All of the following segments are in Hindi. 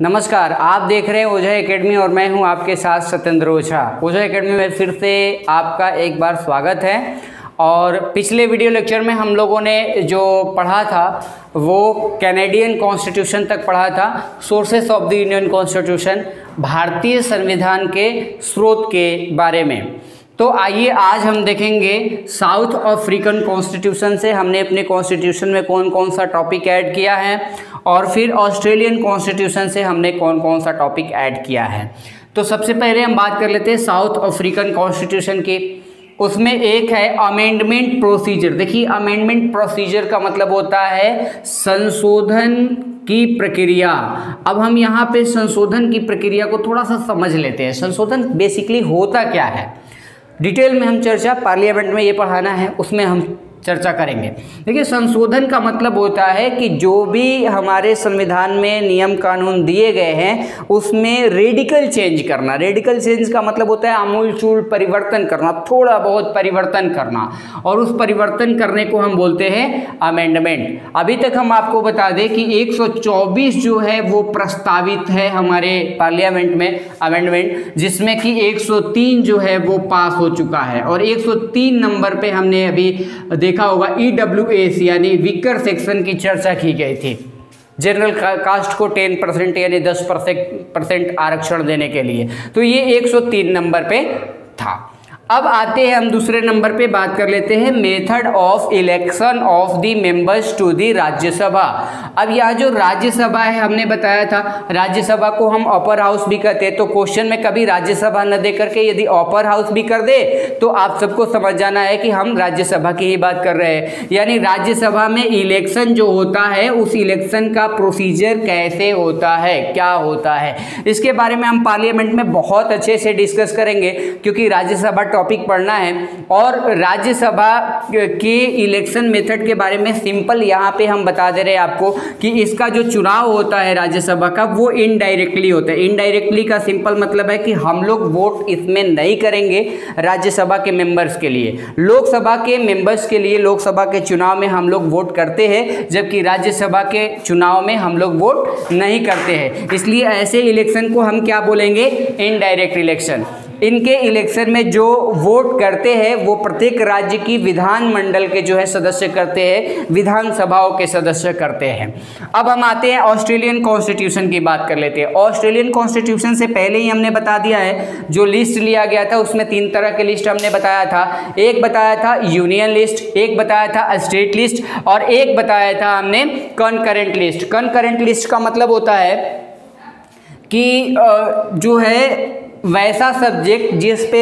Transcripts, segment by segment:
नमस्कार, आप देख रहे हैं ओझा एकेडमी और मैं हूं आपके साथ सत्येंद्र ओझा। ओझा एकेडमी में फिर से आपका एक बार स्वागत है। और पिछले वीडियो लेक्चर में हम लोगों ने जो पढ़ा था वो कैनेडियन कॉन्स्टिट्यूशन तक पढ़ा था, sources of the Indian constitution, भारतीय संविधान के स्रोत के बारे में। तो आइए आज हम देखेंगे साउथ अफ्रीकन कॉन्स्टिट्यूशन से हमने अपने कॉन्स्टिट्यूशन में कौन कौन सा टॉपिक ऐड किया है, और फिर ऑस्ट्रेलियन कॉन्स्टिट्यूशन से हमने कौन कौन सा टॉपिक ऐड किया है। तो सबसे पहले हम बात कर लेते हैं साउथ अफ्रीकन कॉन्स्टिट्यूशन की। उसमें एक है अमेंडमेंट प्रोसीजर। देखिए, अमेंडमेंट प्रोसीजर का मतलब होता है संशोधन की प्रक्रिया। अब हम यहाँ पे संशोधन की प्रक्रिया को थोड़ा सा समझ लेते हैं। संशोधन बेसिकली होता क्या है, डिटेल में हम चर्चा पार्लियामेंट में ये पढ़ाना है, उसमें हम चर्चा करेंगे। देखिए, संशोधन का मतलब होता है कि जो भी हमारे संविधान में नियम कानून दिए गए हैं उसमें रेडिकल चेंज करना। रेडिकल चेंज का मतलब होता है आमूलचूल परिवर्तन करना, थोड़ा बहुत परिवर्तन करना, और उस परिवर्तन करने को हम बोलते हैं अमेंडमेंट। अभी तक हम आपको बता दें कि 124 जो है वो प्रस्तावित है हमारे पार्लियामेंट में अमेंडमेंट, जिसमें कि 103 जो है वो पास हो चुका है। और 103 नंबर पे हमने अभी देखा होगा EWS यानी वीकर सेक्शन की चर्चा की गई थी, जनरल कास्ट को 10% यानी 10% आरक्षण देने के लिए। तो ये 103 नंबर पे था। अब आते हैं हम दूसरे नंबर पे, बात कर लेते हैं method of election of the members to the Rajya Sabha. अब यहाँ जो राज्यसभा है हमने बताया था, राज्यसभा को हम अपर हाउस भी कहते हैं। तो क्वेश्चन में कभी राज्यसभा न दे करके यदि अपर हाउस भी कर दे तो आप सबको समझ जाना है कि हम राज्यसभा की ही बात कर रहे हैं। यानी राज्यसभा में इलेक्शन जो होता है उस इलेक्शन का प्रोसीजर कैसे होता है, क्या होता है, इसके बारे में हम पार्लियामेंट में बहुत अच्छे से डिस्कस करेंगे, क्योंकि राज्यसभा टॉपिक पढ़ना है। और राज्यसभा के इलेक्शन मेथड के बारे में सिंपल यहाँ पे हम बता दे रहे हैं आपको कि इसका जो चुनाव होता है राज्यसभा का वो इनडायरेक्टली होता है। इनडायरेक्टली का सिंपल मतलब है कि हम लोग वोट इसमें नहीं करेंगे राज्यसभा के मेंबर्स के लिए। लोकसभा के मेंबर्स के लिए लोकसभा के चुनाव में हम लोग वोट करते हैं, जबकि राज्यसभा के चुनाव में हम लोग वोट नहीं करते हैं। इसलिए ऐसे इलेक्शन को हम क्या बोलेंगे, इनडायरेक्ट इलेक्शन। इनके इलेक्शन में जो वोट करते हैं वो प्रत्येक राज्य की विधानमंडल के जो है सदस्य करते हैं, विधानसभाओं के सदस्य करते हैं। अब हम आते हैं ऑस्ट्रेलियन कॉन्स्टिट्यूशन की बात कर लेते हैं। ऑस्ट्रेलियन कॉन्स्टिट्यूशन से पहले ही हमने बता दिया है, जो लिस्ट लिया गया था उसमें 3 तरह के लिस्ट हमने बताया था। एक बताया था यूनियन लिस्ट, एक बताया था स्टेट लिस्ट, और एक बताया था हमने कनकरेंट लिस्ट। कनकरेंट लिस्ट का मतलब होता है कि जो है वैसा सब्जेक्ट जिस पे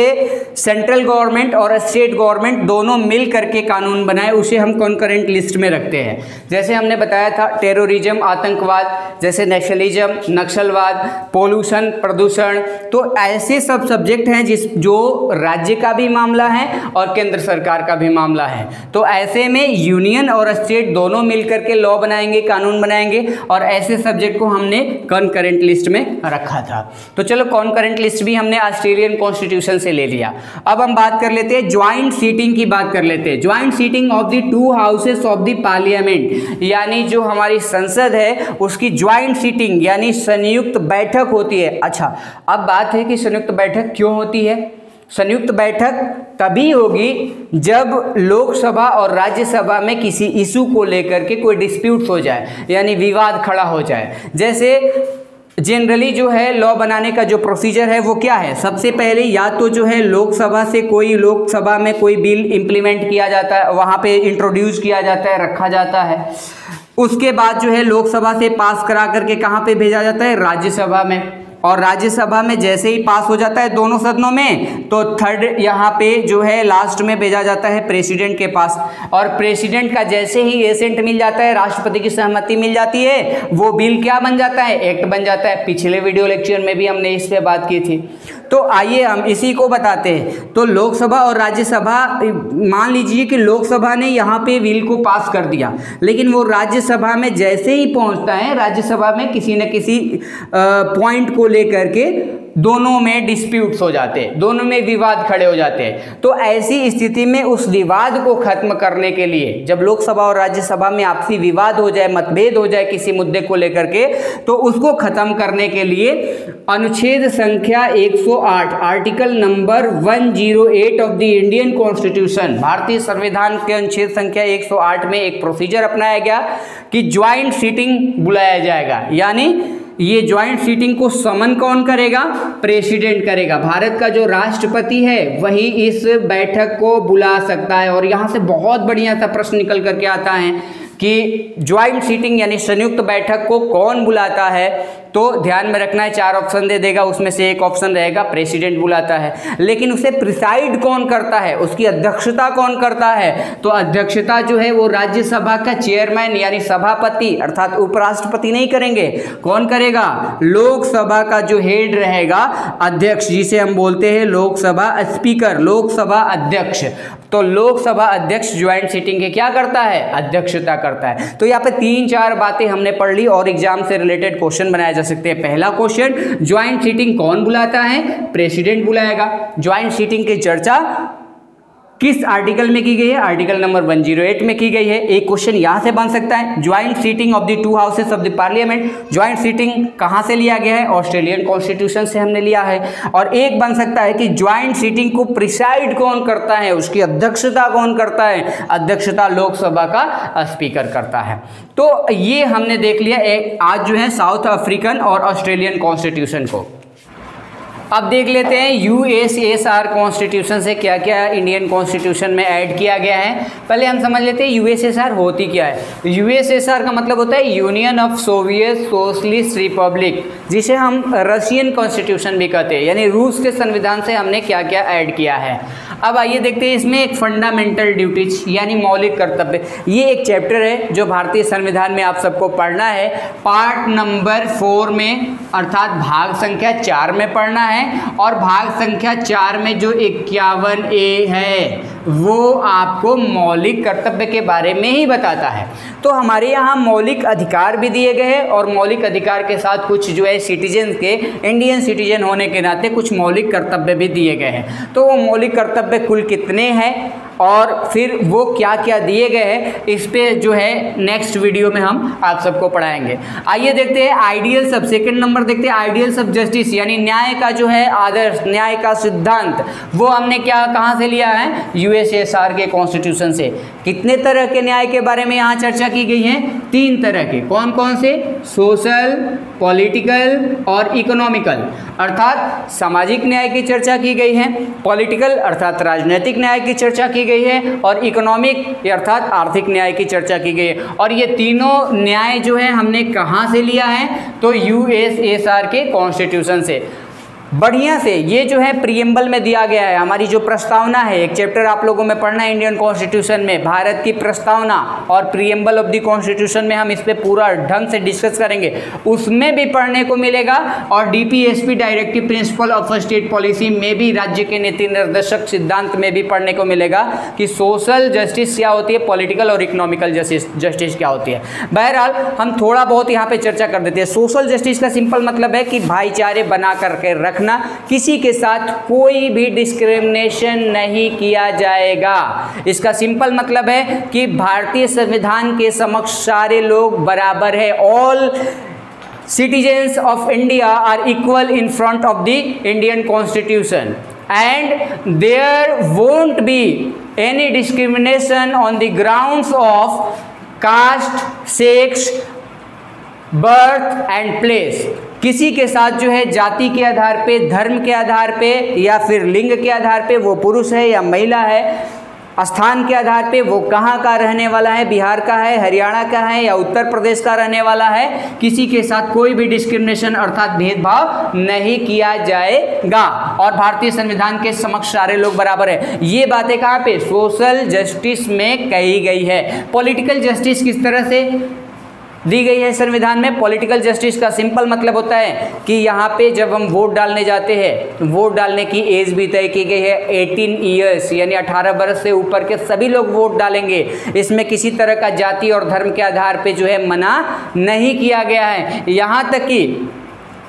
सेंट्रल गवर्नमेंट और स्टेट गवर्नमेंट दोनों मिल करके कानून बनाए, उसे हम कॉन्करेंट लिस्ट में रखते हैं। जैसे हमने बताया था टेररिज्म, आतंकवाद, जैसे नक्सलिज्म, नक्सलवाद, पोल्यूशन, प्रदूषण, तो ऐसे सब सब्जेक्ट हैं जो राज्य का भी मामला है और केंद्र सरकार का भी मामला है। तो ऐसे में यूनियन और स्टेट दोनों मिल करके लॉ बनाएंगे, कानून बनाएंगे, और ऐसे सब्जेक्ट को हमने कॉन्करेंट लिस्ट में रखा था। तो चलो, कॉन्करेंट लिस्ट हमने ऑस्ट्रेलियन कॉन्स्टिट्यूशन से ले लिया। अब हम बात कर लेते हैं ज्वाइंट सीटिंग की बात कर लेते हैं। Joint sitting of the 2 houses of the parliament, यानी जो हमारी संसद है उसकी ज्वाइंट सीटिंग यानी संयुक्त बैठक होती है। अच्छा, अब बात है कि संयुक्त बैठक क्यों होती है। संयुक्त बैठक तभी होगी जब लोकसभा और राज्यसभा में किसी इशू को लेकर के कोई डिस्प्यूट हो जाए, यानी विवाद खड़ा हो जाए। जैसे जनरली जो है लॉ बनाने का जो प्रोसीजर है वो क्या है, सबसे पहले या तो जो है लोकसभा में कोई बिल इंप्लीमेंट किया जाता है, वहाँ पे इंट्रोड्यूस किया जाता है, रखा जाता है। उसके बाद जो है लोकसभा से पास करा करके कहाँ पे भेजा जाता है, राज्यसभा में। और राज्यसभा में जैसे ही पास हो जाता है दोनों सदनों में, तो थर्ड यहाँ पे जो है लास्ट में भेजा जाता है प्रेसिडेंट के पास। और प्रेसिडेंट का जैसे ही एसेंट मिल जाता है, राष्ट्रपति की सहमति मिल जाती है, वो बिल क्या बन जाता है, एक्ट बन जाता है। पिछले वीडियो लेक्चर में भी हमने इस पे बात की थी। तो आइए हम इसी को बताते हैं। तो लोकसभा और राज्यसभा, मान लीजिए कि लोकसभा ने यहाँ पे बिल को पास कर दिया, लेकिन वो राज्यसभा में जैसे ही पहुँचता है, राज्यसभा में किसी न किसी पॉइंट को लेकर के दोनों में डिस्प्यूट्स हो जाते हैं, दोनों में विवाद खड़े हो जाते हैं। तो ऐसी स्थिति में उस विवाद को खत्म करने के लिए, जब लोकसभा और राज्यसभा में आपसी विवाद हो जाए, मतभेद हो जाए किसी मुद्दे को लेकर के, तो उसको खत्म करने के लिए अनुच्छेद संख्या 108 article number 108 of the Indian constitution, भारतीय संविधान के अनुच्छेद संख्या 108 में एक प्रोसीजर अपनाया गया कि ज्वाइंट सीटिंग बुलाया जाएगा। यानी ये ज्वाइंट सीटिंग को समन कौन करेगा? प्रेसिडेंट करेगा। भारत का जो राष्ट्रपति है वही इस बैठक को बुला सकता है। और यहाँ से बहुत बढ़िया सा प्रश्न निकल करके आता है कि ज्वाइंट सीटिंग यानी संयुक्त बैठक को कौन बुलाता है। तो ध्यान में रखना है, 4 ऑप्शन दे देगा, उसमें से एक ऑप्शन रहेगा प्रेसिडेंट बुलाता है। लेकिन उसे प्रिसाइड कौन करता है, उसकी अध्यक्षता कौन करता है? तो अध्यक्षता जो है वो राज्यसभा का चेयरमैन यानी सभापति अर्थात उपराष्ट्रपति नहीं करेंगे। कौन करेगा? लोकसभा का जो हेड रहेगा, अध्यक्ष, जिसे हम बोलते हैं लोकसभा स्पीकर, लोकसभा अध्यक्ष। तो लोकसभा अध्यक्ष ज्वाइंट सीटिंग के क्या करता है? अध्यक्षता करता है। तो यहाँ पे 3-4 बातें हमने पढ़ ली और एग्जाम से रिलेटेड क्वेश्चन बनाया जा सकते हैं। पहला क्वेश्चन, ज्वाइंट सीटिंग कौन बुलाता है? प्रेसिडेंट बुलाएगा। ज्वाइंट सीटिंग की चर्चा किस आर्टिकल में की गई है? आर्टिकल नंबर 108 में की गई है। एक क्वेश्चन यहां से बन सकता है, joint sitting of the 2 houses of the parliament, joint sitting कहां से लिया गया है? ऑस्ट्रेलियन कॉन्स्टिट्यूशन से हमने लिया है। और एक बन सकता है कि ज्वाइंट सीटिंग को प्रिसाइड कौन करता है, उसकी अध्यक्षता कौन करता है? अध्यक्षता लोकसभा का स्पीकर करता है। तो ये हमने देख लिया एक आज जो है साउथ अफ्रीकन और ऑस्ट्रेलियन कॉन्स्टिट्यूशन को। अब देख लेते हैं यूएसएसआर कॉन्स्टिट्यूशन से क्या क्या इंडियन कॉन्स्टिट्यूशन में ऐड किया गया है। पहले हम समझ लेते हैं यूएसएसआर होती क्या है। यूएसएसआर का मतलब होता है union of Soviet socialist Republic, जिसे हम रशियन कॉन्स्टिट्यूशन भी कहते हैं। यानी रूस के संविधान से हमने क्या क्या ऐड किया है। अब आइए देखते हैं इसमें एक फंडामेंटल ड्यूटीज यानी मौलिक कर्तव्य, ये एक चैप्टर है जो भारतीय संविधान में आप सबको पढ़ना है। पार्ट नंबर 4 में अर्थात भाग संख्या 4 में पढ़ना है। और भाग संख्या 4 में जो 51A है वो आपको मौलिक कर्तव्य के बारे में ही बताता है। तो हमारे यहाँ मौलिक अधिकार भी दिए गए हैं और मौलिक अधिकार के साथ कुछ जो है सिटीजन के, इंडियन सिटीजन होने के नाते कुछ मौलिक कर्तव्य भी दिए गए हैं। तो वो मौलिक कर्तव्य कुल कितने हैं और फिर वो क्या क्या दिए गए हैं, इस पे जो है नेक्स्ट वीडियो में हम आप सबको पढ़ाएंगे। आइए देखते हैं आइडियल सब, सेकंड नंबर देखते हैं आइडियल सब जस्टिस यानी न्याय का जो है आदर्श, न्याय का सिद्धांत, वो हमने क्या कहाँ से लिया है? यूएसएसआर के कॉन्स्टिट्यूशन से। कितने तरह के न्याय के बारे में यहाँ चर्चा की गई है? 3 तरह के। कौन कौन से? सोशल, पॉलिटिकल और इकोनॉमिकल, अर्थात सामाजिक न्याय की चर्चा की गई है, पॉलिटिकल अर्थात राजनीतिक न्याय की चर्चा की गई है और इकोनॉमिक अर्थात आर्थिक न्याय की चर्चा की गई है। और ये तीनों न्याय जो है हमने कहाँ से लिया है? तो यूएसएसआर के कॉन्स्टिट्यूशन से। बढ़िया से ये जो है प्रीएम्बल में दिया गया है, हमारी जो प्रस्तावना है, एक चैप्टर आप लोगों में पढ़ना है इंडियन कॉन्स्टिट्यूशन में, भारत की प्रस्तावना और प्रीएम्बल ऑफ द कॉन्स्टिट्यूशन में हम इस पे पूरा ढंग से डिस्कस करेंगे, उसमें भी पढ़ने को मिलेगा। और DPSP directive principle of state policy में भी, राज्य के नीति निर्देशक सिद्धांत में भी पढ़ने को मिलेगा कि सोशल जस्टिस क्या होती है, पॉलिटिकल और इकोनॉमिकल जस्टिस क्या होती है। बहरहाल हम थोड़ा बहुत यहाँ पे चर्चा कर देते हैं। सोशल जस्टिस का सिंपल मतलब है कि भाईचारे बना करके रखना, किसी के साथ कोई भी डिस्क्रिमिनेशन नहीं किया जाएगा। इसका सिंपल मतलब है कि भारतीय संविधान के समक्ष सारे लोग बराबर है। All citizens of India are equal in front of the Indian Constitution and there won't be any discrimination on the grounds of caste, sex, birth and place। किसी के साथ जो है जाति के आधार पे, धर्म के आधार पे या फिर लिंग के आधार पे, वो पुरुष है या महिला है, स्थान के आधार पे वो कहाँ का रहने वाला है, बिहार का है, हरियाणा का है या उत्तर प्रदेश का रहने वाला है, किसी के साथ कोई भी डिस्क्रिमिनेशन अर्थात भेदभाव नहीं किया जाएगा और भारतीय संविधान के समक्ष सारे लोग बराबर है। ये बातें कहाँ पे? सोशल जस्टिस में कही गई है। पॉलिटिकल जस्टिस किस तरह से दी गई है संविधान में? पॉलिटिकल जस्टिस का सिंपल मतलब होता है कि यहाँ पे जब हम वोट डालने जाते हैं, वोट डालने की एज भी तय की गई है 18 ईयर्स यानी 18 वर्ष से ऊपर के सभी लोग वोट डालेंगे। इसमें किसी तरह का जाति और धर्म के आधार पे जो है मना नहीं किया गया है। यहाँ तक कि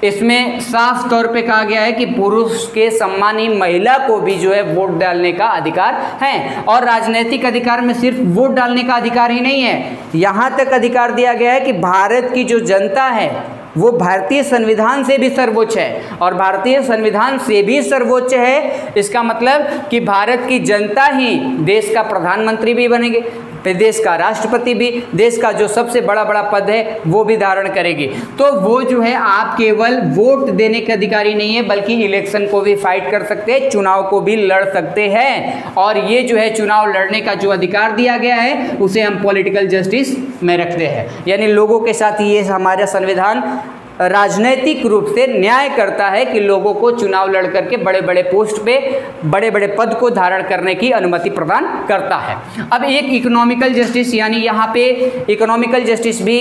इसमें साफ तौर पे कहा गया है कि पुरुष के समान ही महिला को भी जो है वोट डालने का अधिकार है। और राजनीतिक अधिकार में सिर्फ वोट डालने का अधिकार ही नहीं है, यहाँ तक अधिकार दिया गया है कि भारत की जो जनता है वो भारतीय संविधान से भी सर्वोच्च है, और भारतीय संविधान से भी सर्वोच्च है इसका मतलब कि भारत की जनता ही देश का प्रधानमंत्री भी बनेगी, देश का राष्ट्रपति भी, देश का जो सबसे बड़ा बड़ा पद है वो भी धारण करेगी। तो वो जो है आप केवल वोट देने के अधिकारी नहीं है बल्कि इलेक्शन को भी फाइट कर सकते हैं, चुनाव को भी लड़ सकते हैं। और ये जो है चुनाव लड़ने का जो अधिकार दिया गया है उसे हम पॉलिटिकल जस्टिस में रखते हैं, यानी लोगों के साथ ये हमारा संविधान राजनैतिक रूप से न्याय करता है कि लोगों को चुनाव लड़ करके बड़े बड़े पोस्ट पे बड़े बड़े पद को धारण करने की अनुमति प्रदान करता है। अब एक इकोनॉमिकल जस्टिस, यानी यहाँ पे इकोनॉमिकल जस्टिस भी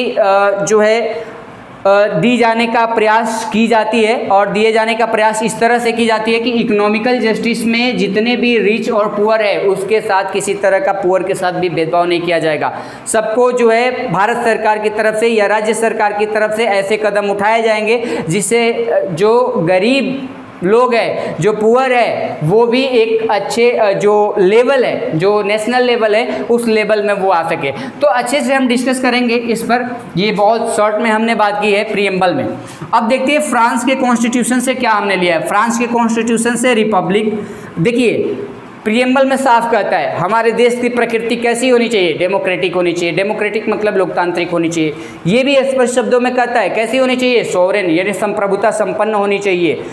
जो है दी जाने का प्रयास की जाती है, और दिए जाने का प्रयास इस तरह से की जाती है कि इकोनॉमिकल जस्टिस में जितने भी रिच और पुअर है उसके साथ किसी तरह का पुअर के साथ भी भेदभाव नहीं किया जाएगा। सबको जो है भारत सरकार की तरफ से या राज्य सरकार की तरफ से ऐसे कदम उठाए जाएंगे जिससे जो गरीब लोग हैं, जो पुअर है, वो भी एक अच्छे जो लेवल है, जो नेशनल लेवल है उस लेवल में वो आ सके। तो अच्छे से हम डिस्कस करेंगे इस पर, ये बहुत शॉर्ट में हमने बात की है प्रीएम्बल में। अब देखते हैं फ्रांस के कॉन्स्टिट्यूशन से क्या हमने लिया है। फ्रांस के कॉन्स्टिट्यूशन से रिपब्लिक, देखिए प्रीएम्बल में साफ कहता है हमारे देश की प्रकृति कैसी होनी चाहिए, डेमोक्रेटिक होनी चाहिए। डेमोक्रेटिक मतलब लोकतांत्रिक होनी चाहिए। ये भी स्पष्ट शब्दों में कहता है कैसी होनी चाहिए, सोवरेन यानी संप्रभुता संपन्न होनी चाहिए।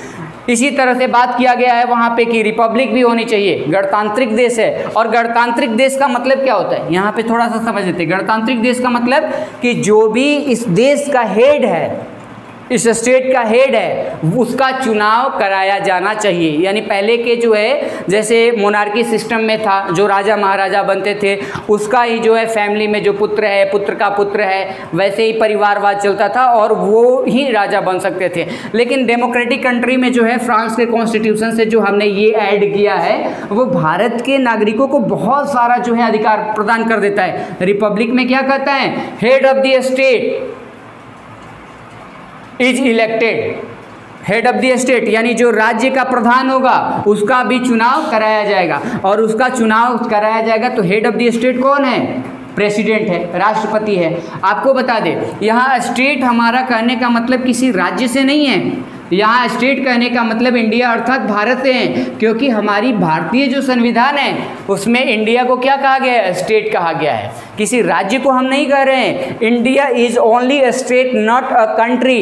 इसी तरह से बात किया गया है वहाँ पे कि रिपब्लिक भी होनी चाहिए, गणतांत्रिक देश है। और गणतांत्रिक देश का मतलब क्या होता है, यहाँ पे थोड़ा सा समझ लेते हैं। गणतांत्रिक देश का मतलब कि जो भी इस देश का हेड है, इस स्टेट का हेड है, उसका चुनाव कराया जाना चाहिए। यानी पहले के जो है जैसे मोनार्की सिस्टम में था, जो राजा महाराजा बनते थे उसका ही जो है फैमिली में जो पुत्र है, पुत्र का पुत्र है, वैसे ही परिवारवाद चलता था और वो ही राजा बन सकते थे। लेकिन डेमोक्रेटिक कंट्री में जो है फ्रांस के कॉन्स्टिट्यूशन से जो हमने ये ऐड किया है वो भारत के नागरिकों को बहुत सारा जो है अधिकार प्रदान कर देता है। रिपब्लिक में क्या कहता है, head of the state is elected, head of the state यानी जो राज्य का प्रधान होगा उसका भी चुनाव कराया जाएगा। और उसका चुनाव कराया जाएगा तो हेड ऑफ द स्टेट कौन है, प्रेसिडेंट है, राष्ट्रपति है। आपको बता दें यहाँ स्टेट हमारा कहने का मतलब किसी राज्य से नहीं है, यहाँ स्टेट कहने का मतलब इंडिया अर्थात भारत से है, क्योंकि हमारी भारतीय जो संविधान है उसमें इंडिया को क्या कहा गया है, स्टेट कहा गया है। किसी राज्य को हम नहीं कह रहे हैं। India is only a state not a country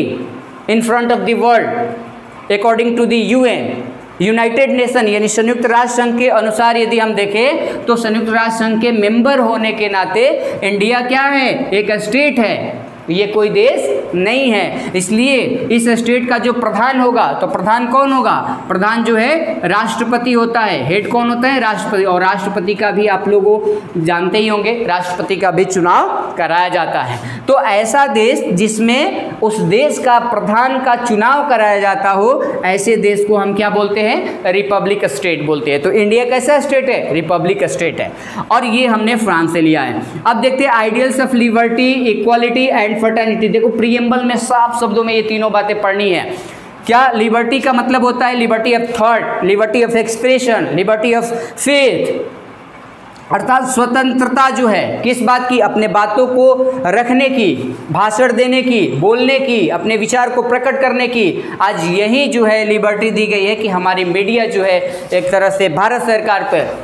in front of the world according to the UN, United Nation यानी संयुक्त राष्ट्र संघ के अनुसार यदि हम देखें तो संयुक्त राष्ट्र संघ के मेंबर होने के नाते इंडिया क्या है, एक स्टेट है, ये कोई देश नहीं है। इसलिए इस स्टेट का जो प्रधान होगा तो प्रधान कौन होगा, प्रधान जो है राष्ट्रपति होता है। हेड कौन होता है, राष्ट्रपति। और राष्ट्रपति का भी आप लोगों जानते ही होंगे, राष्ट्रपति का भी चुनाव कराया जाता है। तो ऐसा देश जिसमें उस देश का प्रधान का चुनाव कराया जाता हो, ऐसे देश को हम क्या बोलते हैं, रिपब्लिक स्टेट बोलते हैं। तो इंडिया कैसा स्टेट है, रिपब्लिक स्टेट है। और ये हमने फ्रांस से लिया है। अब देखते हैं ideals of liberty, equality and fraternity. देखो प्रीएम्बल में साफ शब्दों में ये तीनों बातें पढ़नी है। क्या लिबर्टी का मतलब होता है, liberty of thought, liberty of expression, liberty of faith, अर्थात स्वतंत्रता जो है किस बात की, अपने बातों को रखने की, भाषण देने की, बोलने की, अपने विचार को प्रकट करने की। आज यही जो है लिबर्टी दी गई है कि हमारी मीडिया जो है एक तरह से भारत सरकार पर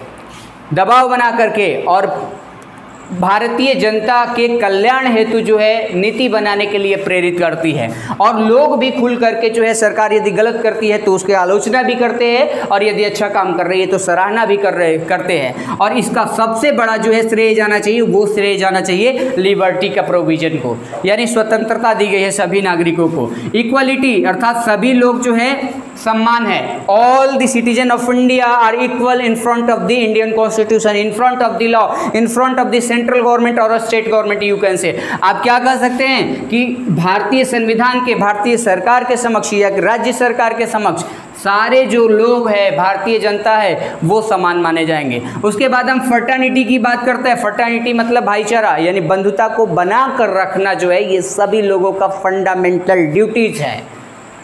दबाव बना करके और भारतीय जनता के कल्याण हेतु जो है नीति बनाने के लिए प्रेरित करती है। और लोग भी खुल करके जो है सरकार यदि गलत करती है तो उसकी आलोचना भी करते हैं, और यदि अच्छा काम कर रही है तो सराहना भी करते हैं। और इसका सबसे बड़ा जो है श्रेय जाना चाहिए, वो श्रेय जाना चाहिए लिबर्टी का प्रोविजन को, यानी स्वतंत्रता दी गई है सभी नागरिकों को। इक्वालिटी अर्थात सभी लोग जो है सम्मान है। All the citizen of India are equal in front of the Indian constitution, in front of the law, in front of the central government और state government. You can say, आप क्या कह सकते हैं कि भारतीय संविधान के, भारतीय सरकार के समक्ष या राज्य सरकार के समक्ष सारे जो लोग हैं, भारतीय जनता है, वो समान माने जाएंगे। उसके बाद हम फर्टर्निटी की बात करते हैं। फर्टर्निटी मतलब भाईचारा, यानी बंधुता को बना कर रखना जो है ये सभी लोगों का फंडामेंटल ड्यूटीज है।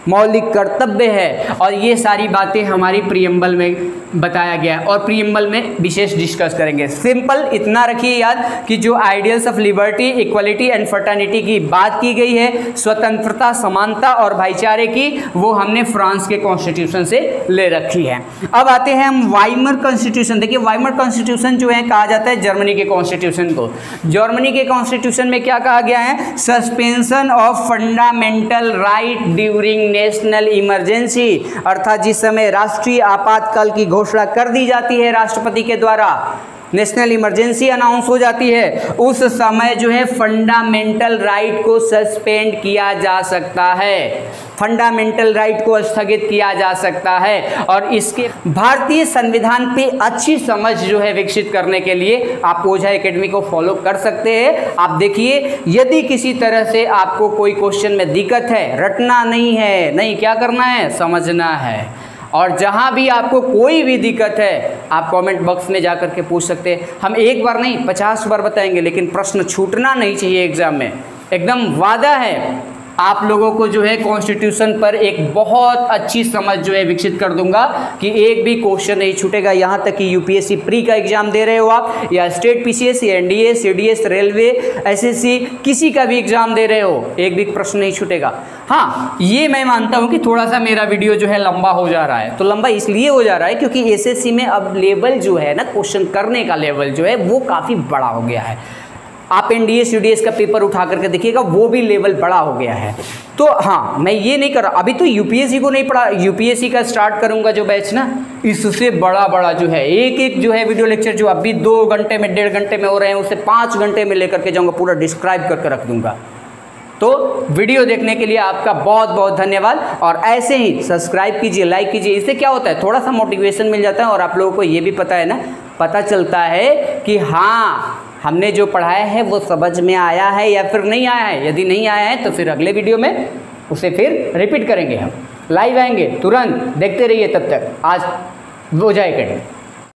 मौलिक कर्तव्य है, और ये सारी बातें हमारी प्रीएम्बल में बताया गया है और प्रीएम्बल में विशेष डिस्कस करेंगे। सिंपल इतना रखिए याद कि जो ideals of liberty, equality and fraternity की बात की गई है, स्वतंत्रता, समानता और भाईचारे की, वो हमने फ्रांस के कॉन्स्टिट्यूशन से ले रखी है। अब आते हैं हम वाइमर कॉन्स्टिट्यूशन। देखिए वाइमर कॉन्स्टिट्यूशन जो है कहा जाता है जर्मनी के कॉन्स्टिट्यूशन को। जर्मनी के कॉन्स्टिट्यूशन में क्या कहा गया है? Suspension of fundamental right during national emergency, अर्थात जिस समय राष्ट्रीय आपातकाल की घोषणा कर दी जाती है राष्ट्रपति के द्वारा, नेशनल इमरजेंसी अनाउंस हो जाती है, उस समय जो है फंडामेंटल राइट को सस्पेंड किया जा सकता है, फंडामेंटल राइट को स्थगित किया जा सकता है। और इसके भारतीय संविधान पे अच्छी समझ जो है विकसित करने के लिए आप ओझा एकेडमी को फॉलो कर सकते हैं। आप देखिए, यदि किसी तरह से आपको कोई क्वेश्चन में दिक्कत है, रटना नहीं है, नहीं क्या करना है, समझना है। और जहां भी आपको कोई भी दिक्कत है आप कमेंट बॉक्स में जाकर के पूछ सकते हैं। हम एक बार नहीं 50 बार बताएंगे, लेकिन प्रश्न छूटना नहीं चाहिए एग्जाम में। एकदम वादा है आप लोगों को जो है कॉन्स्टिट्यूशन पर एक बहुत अच्छी समझ जो है विकसित कर दूंगा कि एक भी क्वेश्चन नहीं छूटेगा। यहाँ तक कि यूपीएससी प्री का एग्जाम दे रहे हो आप, या state PCS, NDA, CDS, railway, SSC, किसी का भी एग्जाम दे रहे हो, एक भी प्रश्न नहीं छूटेगा। हाँ, ये मैं मानता हूँ कि थोड़ा सा मेरा वीडियो जो है लंबा हो जा रहा है, तो लंबा इसलिए हो जा रहा है क्योंकि एसएससी में अब लेवल जो है ना, क्वेश्चन करने का लेवल जो है वो काफ़ी बड़ा हो गया है। आप एनडीए सीडीएस का पेपर उठा करके देखिएगा, वो भी लेवल बड़ा हो गया है। तो हाँ, मैं ये नहीं कर रहा, अभी तो यूपीएससी को नहीं पढ़ा, यूपीएससी का स्टार्ट करूंगा जो बैच ना, इससे बड़ा बड़ा जो है एक एक जो है वीडियो लेक्चर जो अभी 2 घंटे में, 1.5 घंटे में हो रहे हैं, उसे 5 घंटे में लेकर के जाऊँगा, पूरा डिस्क्राइब करके रख दूंगा। तो वीडियो देखने के लिए आपका बहुत बहुत धन्यवाद, और ऐसे ही सब्सक्राइब कीजिए, लाइक कीजिए। इससे क्या होता है, थोड़ा सा मोटिवेशन मिल जाता है, और आप लोगों को ये भी पता है ना, पता चलता है कि हाँ हमने जो पढ़ाया है वो समझ में आया है या फिर नहीं आया है। यदि नहीं आया है तो फिर अगले वीडियो में उसे फिर रिपीट करेंगे, हम लाइव आएंगे तुरंत, देखते रहिए। तब तक आज ओझा एकेडमी।